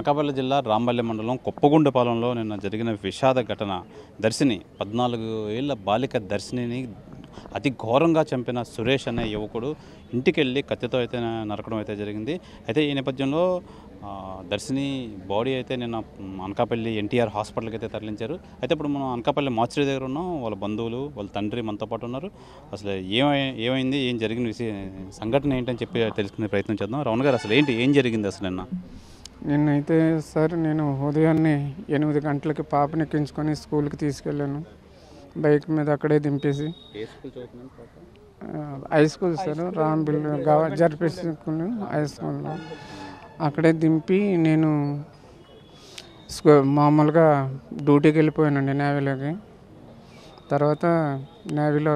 అనకాపల్లి జిల్లా రాంబల్లి మండలం కొప్పగుండపాలెంలో నిన్న జరిగిన విషాద ఘటన. దర్శిని 14 ఏళ్ల బాలిక దర్శినిని అతి ఘోరంగా చంపిన సురేష్ అనే యువకుడు ఇంటికెళ్ళి కత్తితో అయితే నరకడం అయితే జరిగింది. అయితే ఈ నేపథ్యంలో దర్శిని బాడీ అయితే నిన్న అనకాపల్లి ఎన్టీఆర్ హాస్పిటల్కి అయితే తరలించారు. అయితే ఇప్పుడు మనం అనకాపల్లి మార్చిరి దగ్గర ఉన్నాం. వాళ్ళ బంధువులు, వాళ్ళ తండ్రి మనతో పాటు ఉన్నారు. అసలు ఏమైంది, ఏం జరిగిన సంఘటన ఏంటని చెప్పి తెలుసుకునే ప్రయత్నం చేద్దాం. రమణ గారు, అసలు ఏం జరిగింది అసలు నిన్నైతే సార్ నేను ఉదయాన్నే 8 గంటలకి పాపని ఎక్కించుకొని స్కూల్కి తీసుకెళ్ళాను. బైక్ మీద అక్కడే దింపేసి హై స్కూల్ సార్ రాంబిల్ జడ్పీ స్కూల్ హై స్కూల్లో అక్కడే దింపి నేను మామూలుగా డ్యూటీకి వెళ్ళిపోయానండి నేవీలోకి. తర్వాత నేవీలో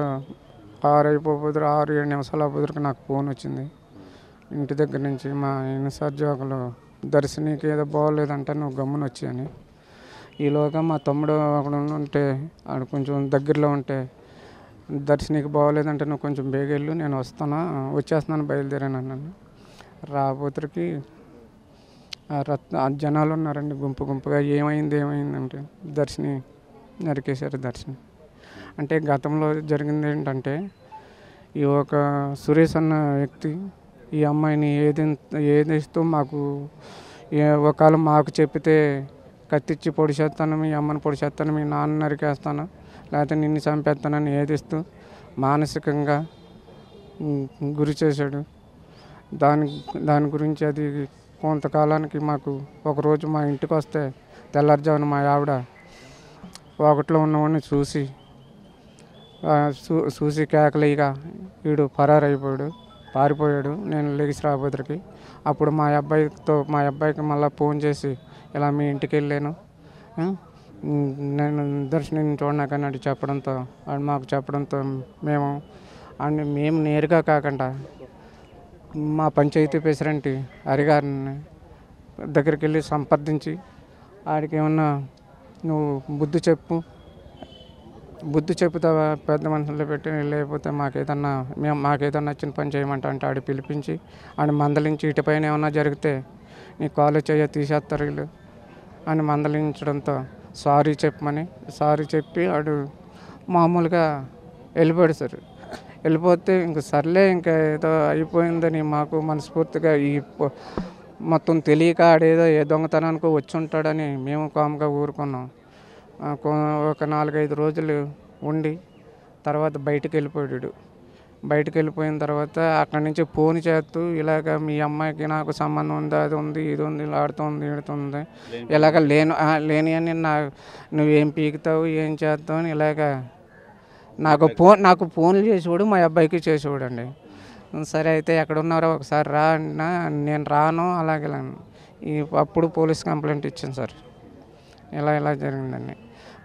6-7 నిమిషాలు అయిపోతురికి నాకు ఫోన్ వచ్చింది ఇంటి దగ్గర నుంచి. మా ఇన్ఛార్జ్ ఒకరు దర్శనికి ఏదో బాగోలేదంటే నువ్వు గమ్మున వచ్చాయని. ఈలోగా మా తమ్ముడు అక్కడ ఉంటే ఆడు కొంచెం దగ్గరలో ఉంటే దర్శనికి బాగోలేదంటే నువ్వు కొంచెం బేగ వెళ్ళు, నేను వచ్చేస్తున్నాను బయలుదేరాను అన్నాను. రాబోతురికి జనాలు ఉన్నారండి గుంపుగా. ఏమైందంటే దర్శిని నరికేశారు. దర్శిని అంటే గతంలో జరిగింది ఏంటంటే, ఈ ఒక సురేష్ అన్న వ్యక్తి ఈ అమ్మాయిని ఏదిస్తూ మాకు ఒకవేళ మాకు చెప్పితే కత్తిచ్చి పొడిచేస్తాను, మీ అమ్మని పొడిచేస్తాను, మీ నాన్న నరికేస్తాను, లేకపోతే నిన్ను చంపేస్తానని ఏదిస్తూ మానసికంగా గురి చేశాడు. దాని గురించి అది కొంతకాలానికి మాకు ఒకరోజు మా ఇంటికి వస్తే తెల్లారుజామున మా ఆవిడ ఒకటిలో ఉన్నవాడిని చూసి కేకలేగా వీడు పారిపోయాడు. నేను లెగిసి రాబోతురికి అప్పుడు మా అబ్బాయికి మళ్ళీ ఫోన్ చేసి ఇలా మీ ఇంటికి వెళ్ళాను, నేను దర్శనం చూడనాకని అటు చెప్పడంతో మాకు చెప్పడంతో మేము నేరుగా కాకుండా మా పంచాయతీ ప్రెసిడెంట్ హరిగారిని దగ్గరికి వెళ్ళి సంప్రదించి ఆడికి ఏమన్నా నువ్వు బుద్ధి చెప్పుతావా పెద్ద మనుషుల్లో పెట్టి, లేకపోతే మాకేదన్నా నచ్చిన పని చేయమంటా అంటే ఆడు పిలిపించి ఆడు మందలించి ఇటుపైన ఏమన్నా జరిగితే నీ కాలు తీసేస్తారు వీళ్ళు అని మందలించడంతో సారీ చెప్పి ఆడు మామూలుగా వెళ్ళిపోయాడు సార్. వెళ్ళిపోతే ఇంక సర్లే ఇంకా ఏదో అయిపోయిందని మాకు మనస్ఫూర్తిగా మొత్తం తెలియక ఆడేదో ఏ దొంగతనానికి వచ్చి ఉంటాడని మేము కామ్గా ఊరుకున్నాం. ఒక 4-5 రోజులు ఉండి తర్వాత బయటికి వెళ్ళిపోయిన తర్వాత అక్కడి నుంచి ఫోన్ చేస్తూ ఇలాగ మీ అమ్మాయికి నాకు సంబంధం ఉంది, అది ఉంది, ఇది ఉంది, ఇలా ఆడుతుంది, ఈడుతుంది, ఇలాగ లేని అని నువ్వేం పీకుతావు, ఏం చేస్తావు అని ఇలాగ నాకు ఫోన్లు చేసేవాడు, మా అబ్బాయికి చేసేవాడు అండి. సరే అయితే ఎక్కడున్నారో ఒకసారి రా అన్నా, నేను రాను అలాగే. అప్పుడు పోలీస్ కంప్లైంట్ ఇచ్చాను సార్, ఇలా జరిగిందండి.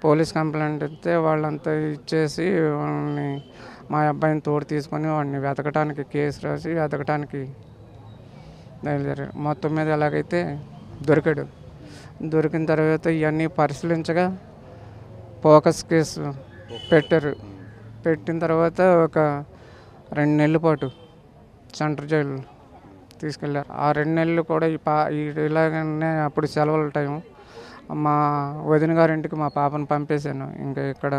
పోలీస్ కంప్లైంట్ ఇస్తే వాళ్ళంతా ఇచ్చేసి వాళ్ళని మా అబ్బాయిని తోడు తీసుకొని వాడిని వెతకటానికి కేసు రాసి వెతకటానికి బయలుదేరారు. మొత్తం మీద ఎలాగైతే దొరికిన తర్వాత ఇవన్నీ పరిశీలించగా ఫోకస్ కేసు పెట్టిన తర్వాత ఒక 2 నెలల పాటు సెంట్రల్ జైలు తీసుకెళ్ళారు. ఆ 2 నెలలు కూడా ఇలాగనే అప్పుడు సెలవుల టైం మా వదిన గారింటికి మా పాపను పంపేశాను. ఇంకా ఇక్కడ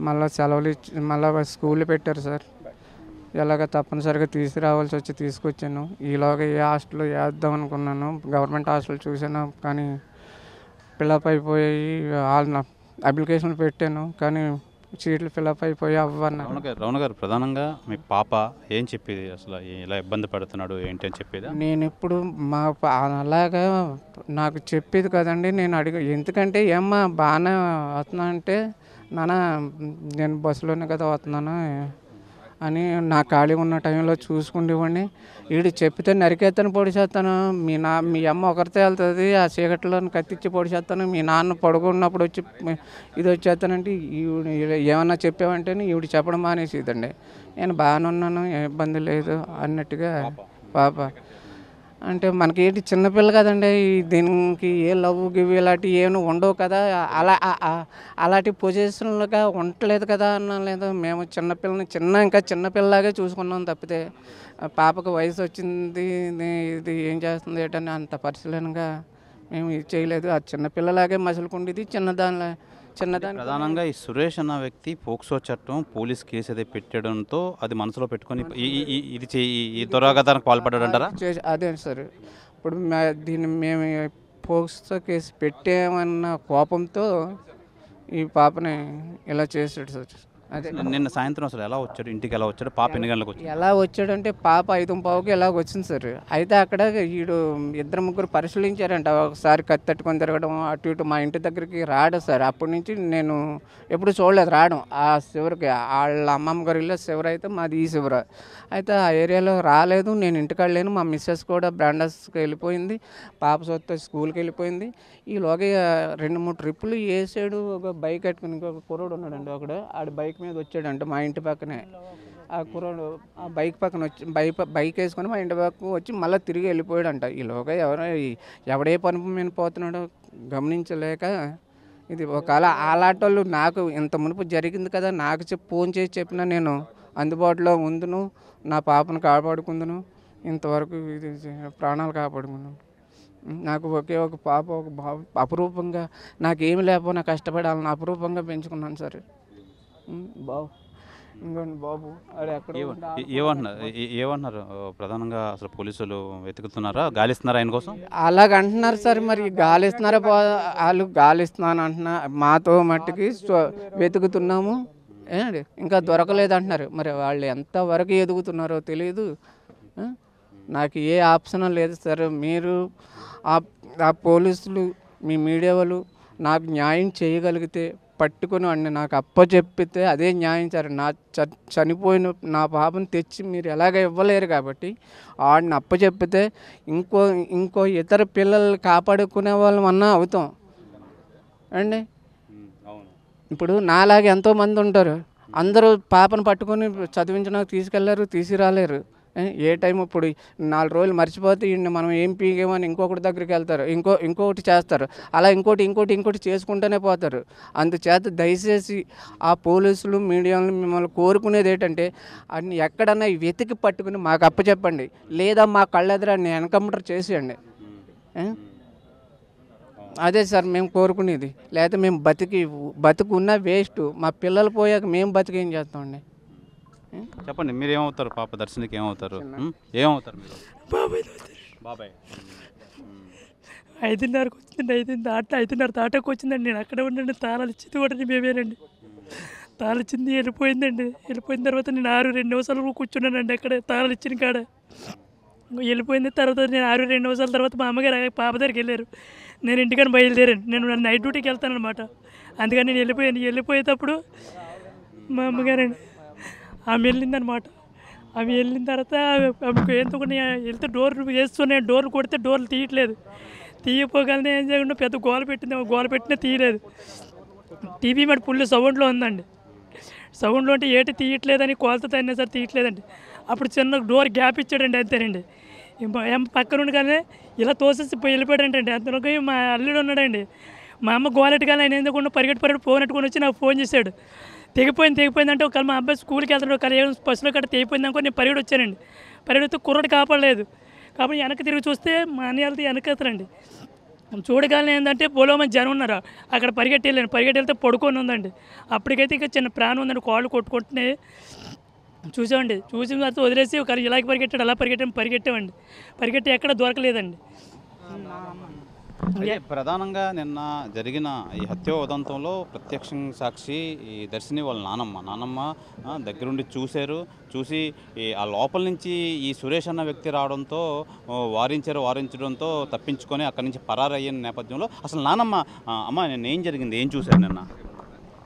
మళ్ళీ సెలవులు మళ్ళీ స్కూల్ పెట్టారు సార్. ఎలాగ తప్పనిసరిగా తీసుకొచ్చాను. ఈలోగా ఏ హాస్టల్లో వేద్దాం అనుకున్నాను, గవర్నమెంట్ హాస్టల్ చూశాను కానీ ఫిలప్ అయిపోయి అప్లికేషన్ పెట్టాను కానీ సీట్లు ఫిలప్ అయిపోయి అవ్వన్నారు. రమణ గారు, ప్రధానంగా మీ పాప ఏం చెప్పేది, అసలు ఇలా ఇబ్బంది పడుతున్నాడు ఏంటి అని చెప్పేది? నేను ఎప్పుడు అలాగా నాకు చెప్పేది కదండి. నేను ఎందుకంటే ఏమ్మా బాగానే వస్తున్నా అంటే, నాన్న నేను బస్సులోనే కదా వస్తున్నాను అని నా ఖాళీ ఉన్న టైంలో చూసుకుండేవాడిని. వీడు చెప్పితే నరికేస్తాను, పొడిచేస్తాను, మీ అమ్మ ఒకరితో వెళ్తుంది, ఆ చీకట్లో కత్తిచ్చి పొడిచేస్తాను, మీ నాన్న పడుకున్నప్పుడు వచ్చి ఇది వచ్చేస్తానంటే ఏమన్నా చెప్పావంటేనే ఈవిడ చెప్పడం మానేసిదండి. నేను బాగానే ఉన్నాను, ఏ ఇబ్బంది లేదు అన్నట్టుగా. పాప అంటే మనకేంటి చిన్నపిల్ల కదండి, దీనికి ఏ లవ్ గివ్ ఇలాంటివి ఏమి ఉండవు కదా, అలాంటి పొజిషన్లుగా ఉండలేదు కదా అన్నలేదు. మేము ఇంకా చిన్నపిల్లలాగే చూసుకున్నాం తప్పితే పాపకు వయసు వచ్చింది, ఇది ఏం చేస్తుంది ఏంటని అంత పరిశీలనగా మేము ఇది చేయలేదు. ఆ చిన్నపిల్లలాగే మసులుకుండేది చిన్నదాని ప్రధానంగా ఈ సురేష్ అన్న వ్యక్తి పోక్సో చట్టం పోలీస్ కేసు అయితే పెట్టడంతో అది మనసులో పెట్టుకొని ఇది ఈ దురాఘాతానికి పాల్పడ్డాడంటారా? అదే సార్. ఇప్పుడు దీన్ని మేము పోక్సో కేసు పెట్టామన్న కోపంతో ఈ పాపని ఇలా చేసాడు సార్. అదే నిన్న సాయంత్రం అసలు ఎలా వచ్చాడు, ఇంటికి ఎలా వచ్చాడు, పాప ఎన్ని గంటలకు వచ్చాడు? ఎలా వచ్చాడంటే పాప 5:15కి ఎలాగ వచ్చింది సార్. అయితే అక్కడ వీడు 2-3 పరిశీలించారంట. ఒకసారి కత్తి తట్టుకొని తిరగడం అటు ఇటు. మా ఇంటి దగ్గరికి రాడు సార్. అప్పటి నుంచి నేను ఎప్పుడు చూడలేదు రావడం. ఆ శివరికి వాళ్ళ అమ్మమ్మ గారి ఇల్లు శివర, అయితే మాది ఈ శివర. అయితే ఆ ఏరియాలో రాలేదు. నేను ఇంటికాడ లేను. మా మిస్సెస్ కూడా బ్రాండర్స్కి వెళ్ళిపోయింది. పాప సొత్త స్కూల్కి వెళ్ళిపోయింది. ఈలోగా 2-3 ట్రిప్పులు వేసాడు. ఒక బైక్ కట్టుకుని ఇంకొక కుర్రోడు ఉన్నాడండి అక్కడ. ఆడి బైక్ మీద వచ్చాడంట మా ఇంటి పక్కనే. ఆ కుర్రోడు ఆ బైక్ పక్కన వచ్చి బైక్ వేసుకొని మా ఇంటి పక్కకు వచ్చి మళ్ళీ తిరిగి వెళ్ళిపోయాడంట. ఈలోగా ఎవడే పని మీద పోతున్నాడో గమనించలేక ఇది ఒకవేళ అలాంటి వాళ్ళు నాకు ఇంత మునుపు జరిగింది కదా, నాకు ఫోన్ చేసి చెప్పినా నేను అందుబాటులో ఉందును, నా పాపను కాపాడుకుందును. ఇంతవరకు ఇది ప్రాణాలు కాపాడుకున్నాను. నాకు ఒకే ఒక పాప, ఒక బాబు. అపురూపంగా నాకేమి లేకపోయినా కష్టపడాలని అపురూపంగా పెంచుకున్నాను సార్. బాబు ఇంకోండి బాబు అది ఎక్కడ ఏమంటున్నారు ప్రధానంగా అసలు పోలీసులు వెతుకుతున్నారా, గాలిస్తున్నారా ఆయన కోసం? అలాగ అంటున్నారు సార్. మరి గాలిస్తున్నారా? వాళ్ళు గాలిస్తున్నాను అంటున్నా. మాతో మట్టుకి వెతుకుతున్నాము ఏంటి ఇంకా దొరకలేదు అంటున్నారు. మరి వాళ్ళు ఎంతవరకు ఎదుగుతున్నారో తెలియదు. నాకు ఏ ఆప్షన్ లేదు సార్. మీరు ఆ పోలీసులు, మీ మీడియా వాళ్ళు నాకు న్యాయం చేయగలిగితే పట్టుకొని వాడిని నాకు అప్పచెప్పితే అదే న్యాయం సార్. నా చనిపోయిన నా పాపను తెచ్చి మీరు ఎలాగ ఇవ్వలేరు కాబట్టి వాడిని అప్పచెప్పితే ఇంకో ఇతర పిల్లల్ని కాపాడుకునే వాళ్ళం అన్నా అవుతాం అండి. ఇప్పుడు నాలాగే ఎంతోమంది ఉంటారు. అందరూ పాపను పట్టుకొని చదివించడానికి తీసుకెళ్లారు, తీసుకురాలేరు. ఏ టైం ఇప్పుడు 4 రోజులు మర్చిపోతే మనం ఏం పీకేమని ఇంకొకటి దగ్గరికి వెళ్తారు, ఇంకొకటి చేస్తారు. అలా ఇంకోటి చేసుకుంటూనే పోతారు. అందుచేత దయచేసి ఆ పోలీసులు, మీడియాలు మిమ్మల్ని కోరుకునేది ఏంటంటే అన్ని ఎక్కడన్నా వెతికి పట్టుకుని మాకు అప్పచెప్పండి, లేదా మా కళ్ళెదురాన్ని ఎన్కౌంటర్ చేసేయండి. అదే సార్ మేము కోరుకునేది. లేకపోతే మేము బతుకున్నా వేస్ట్. మా పిల్లలు పోయాక మేము బతికేం చేస్తామండి? చెప్పండి, మీరు ఏమవుతారు? పాప దర్శనికి ఏమవుతారు? ఏమవుతారు మీరు? బాబాయ్ 5:30కి వచ్చిందండి. 5:30 దాటాకు వచ్చిందండి. నేను అక్కడే ఉండండి. తాళాలు ఇచ్చింది కూడా మేమేనండి. తాళాలు ఇచ్చింది వెళ్ళిపోయిందండి. వెళ్ళిపోయిన తర్వాత నేను 2 నిమిషాలు కూర్చున్నానండి అక్కడే తాళాలు ఇచ్చిన కాడ. వెళ్ళిపోయింది. తర్వాత నేను 2 నిమిషాల తర్వాత మా అమ్మగారు పాప దగ్గరికి వెళ్ళారు. నేను ఇంటికాడ బయలుదేరాను. నేను నైట్ డ్యూటీకి వెళ్తానమాట. అందుకని నేను వెళ్ళిపోయేటప్పుడు మా అమ్మగారండి ఆమె వెళ్ళిందనమాట. ఆమె వెళ్ళిన తర్వాత ఆమెకు ఎందుకు వెళ్తే డోర్లు వేస్తున్నాయి. డోర్లు కొడితే డోర్లు తీయట్లేదు. తీయపోగలనే ఏం చేయకుండా పెద్ద గోల పెట్టింది. గోల పెట్టినా తీయలేదు. టీవీ మరి ఫుల్ సౌండ్లో ఉందండి. సౌండ్లో అంటే ఏటి తీయట్లేదని కోల్తో అయినా సరే తీయట్లేదండి. అప్పుడు చిన్న డోర్ గ్యాప్ ఇచ్చాడండి అంతేనండి. పక్కన ఉండగానే ఇలా తోసేసి వెళ్ళిపోయాడంటండి. అంతలోకి మా అల్లుడు ఉన్నాడండి. మా అమ్మ గోలెట్టుగానే ఆయన ఎందుకుండా పరిగెట్టి ఫోన్ ఎట్టుకొని వచ్చి నాకు ఫోన్ చేశాడు. తెగిపోయిందంటే ఒకవేళ మా అబ్బాయి స్కూల్కి వెళ్తాడు, ఒకవేళ ఏం బస్సులో కట్ట తెగిపోయింది అనుకో నేను పరిగెడి వచ్చానండి. పరిగెడితే కుర్రోడు కాపాడలేదు. కాబట్టి వెనక్కి తిరిగి చూస్తే మా అన్నయ్యలది వెనకెత్తరండి. చూడగానే ఏంటంటే బోలోమని జనం ఉన్నారు. అక్కడ పరిగెట్టి వెళ్తే పడుకొని ఉందండి. అప్పటికైతే ఇక చిన్న ప్రాణం ఉందండి. కాళ్ళు కొట్టుకుంటున్నాయి. చూసామండి. చూసిన తర్వాత వదిలేసి ఒకరు ఇలాగ పరిగెట్టాడు, అలా పరిగెట్టామండి. పరిగెట్టి ఎక్కడ దొరకలేదండి. ప్రధానంగా నిన్న జరిగిన ఈ హత్య ఉదంతంలో ప్రత్యక్ష సాక్షి ఈ దర్శిని వాళ్ళ నానమ్మ దగ్గరుండి చూసి ఆ లోపల నుంచి ఈ సురేష్ అన్న వ్యక్తి రావడంతో వారించడంతో తప్పించుకొని అక్కడి నుంచి పరారయ్యిన నేపథ్యంలో అసలు నానమ్మ అమ్మ నిన్న ఏం జరిగింది, ఏం చూశారు నిన్న?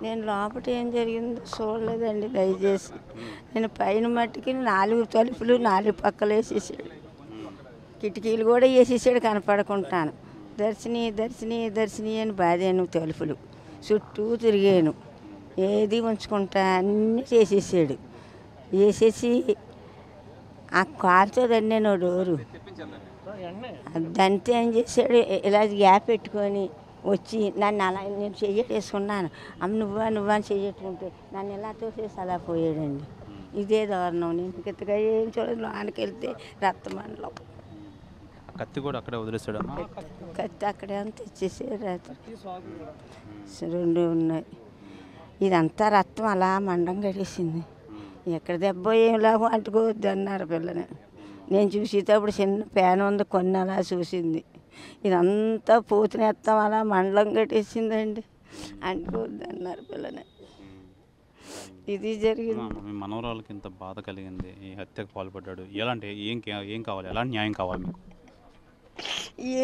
నేను లోపల ఏం జరిగిందో చూడలేదండి దయచేసి. నేను పైన మట్టికి 4 తలుపులు 4 పక్కలు వేసేసాడు. కిటికీలు కూడా వేసేసాడు కనపడకుంటాను. దర్శిని అని బాధాను. తలుపులు చుట్టూ తిరిగాను. ఏది ఉంచుకుంటా అన్నీ చేసేసాడు. వేసేసి ఆ కాలుతో దన్నేను డోరు. దంతే ఏం చేశాడు, ఇలా గ్యాప్ పెట్టుకొని వచ్చి నన్ను అలా నేను చెయ్యటేసుకున్నాను. నువ్వా అని చెయ్యట్టుకుంటే నన్ను ఎలా తోసేసి అలా పోయాడండి. ఇదే దారుణం. నేను కిందగా ఏం చూడదు. లోనికి వెళ్తే రక్తమండలం. కత్తి కూడా అక్కడే వదిలేసాడమ్మా. కత్తి అక్కడే అంత తెచ్చేసారు రాత్రి. 2 ఉన్నాయి. ఇదంతా రక్తం అలా మండం గడిసింది. ఎక్కడ దెబ్బ ఏం లాభం అంటుకోవద్దు అన్నారు పిల్లని. నేను చూసేటప్పుడు చిన్న ప్యాన్ ఉంది, కొన్ని అలా చూసింది. ఇదంతా పూతనేస్తాం అలా మండలం కట్టేసిందండి. అంటుకోవద్దు అన్నారు పిల్లని. ఇది జరిగింది. మీ మనవరాలకి ఇంత బాధ కలిగింది, ఈ హత్యకు పాల్పడ్డాడు. ఎలాంటి ఏం కావాలి, ఎలాంటి న్యాయం కావాలి మీకు?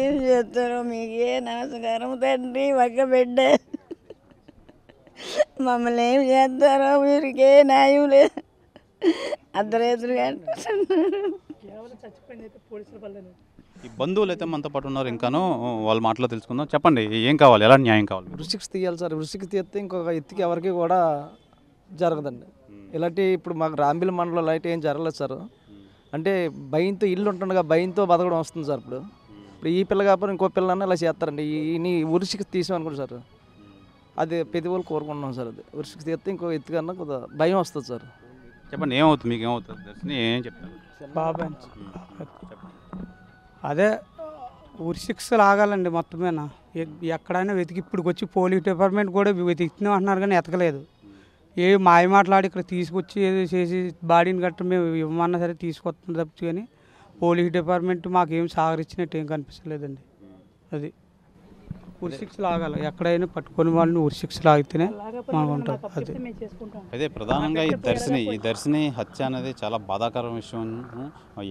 ఏం చేస్తారో మీకు ఏ నమస్కారం తండ్రి, ఒక బిడ్డ మమ్మల్ని ఏం చేస్తారో మీరుకే న్యాయం లేదు. అర్ధరాత్రి ఈ బంధువులు అయితే మనతో పాటు ఉన్నారు, ఇంకాను వాళ్ళ మాటలో తెలుసుకుందాం. చెప్పండి, ఏం కావాలి, ఎలాంటి న్యాయం కావాలి? రుచికి తీయాలి సార్. రుచికి తీస్తే ఇంకొక ఎత్తికి ఎవరికి కూడా జరగదండి. ఇలాంటి ఇప్పుడు మాకు రాంబిల్ మండలంలో అయితే ఏం జరగలేదు సార్. అంటే భయంతో ఇల్లు ఉంటుండగా భయంతో బతకడం వస్తుంది సార్. ఇప్పుడు ఈ పిల్ల కాకపోతే ఇంకో పిల్లన్నా ఇలా చేస్తారండి. ఈ ఉరిసికి తీసామనుకోండి సార్, అది ప్రతి వాళ్ళు కోరుకుంటున్నాం సార్. అది ఉరిసికి తీస్తే ఇంకో ఎత్తుకన్నా కొద్దిగా భయం వస్తుంది సార్. చెప్పండి, ఏమవుతుంది, మీకు ఏమవుతుంది? దర్శని ఏం చెప్తారు? బాబాయ్ అదే ఉరి6 లాగాలండి మొత్తమేనా. ఎక్కడైనా వెతికి ఇప్పుడు వచ్చి పోలీస్ డిపార్ట్మెంట్ కూడా వెతుకుతున్నాం అంటున్నారు కానీ ఎతకలేదు. ఏ మాయ మాట్లాడి ఇక్కడ తీసుకొచ్చి ఏదో చేసి బాడీని గట్ట మేము ఇవ్వమన్నా సరే తీసుకొస్తుంది తప్పించి, కానీ పోలీస్ డిపార్ట్మెంట్ మాకేం సహకరించినట్టు ఏం కనిపించలేదండి. అది ఉరి6 లాగాలి. ఎక్కడైనా పట్టుకొని వాళ్ళని ఉరి6 లాగితేనే మనకు ఉంటుంది. అది అదే ప్రధానంగా ఈ దర్శిని హత్య అనేది చాలా బాధాకరమైన విషయం.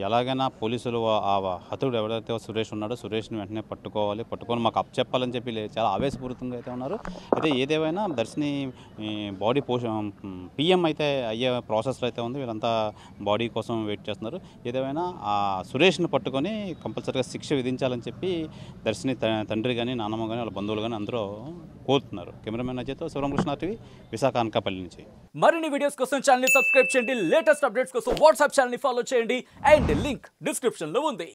ఎలాగైనా పోలీసులు ఆ హతుడు ఎవరైతే సురేష్ ఉన్నాడో సురేష్ని వెంటనే పట్టుకొని మాకు అప్పచెప్పాలని చెప్పి చాలా ఆవేశపూరితంగా అయితే ఉన్నారు. అయితే ఏదేమైనా దర్శిని బాడీ పిఎం అయితే అయ్యే ప్రాసెస్లో అయితే ఉంది. వీళ్ళంతా బాడీ కోసం వెయిట్ చేస్తున్నారు. ఏదేమైనా ఆ సురేష్ని పట్టుకొని కంపల్సరీగా శిక్ష విధించాలని చెప్పి దర్శిని తండ్రి కానీ నాన్నమ్మ కానీ వాళ్ళ బంధువులు కానీ అందరూ కోరుతున్నారు. కెమెరామెన్ అజయ్తో శివరామకృష్ణ టీవీ, విశాఖ అనకాపల్లి నుంచి. మరిన్ని వీడియోస్ కోసం ఛానల్ సబ్స్క్రైబ్ చేయండి. లేటెస్ట్ అప్డేట్స్ కోసం వాట్సాప్ ఛానల్ ఫాలో చేయండి. అండ్ లింక్ డిస్క్రిప్షన్ లో ఉంది.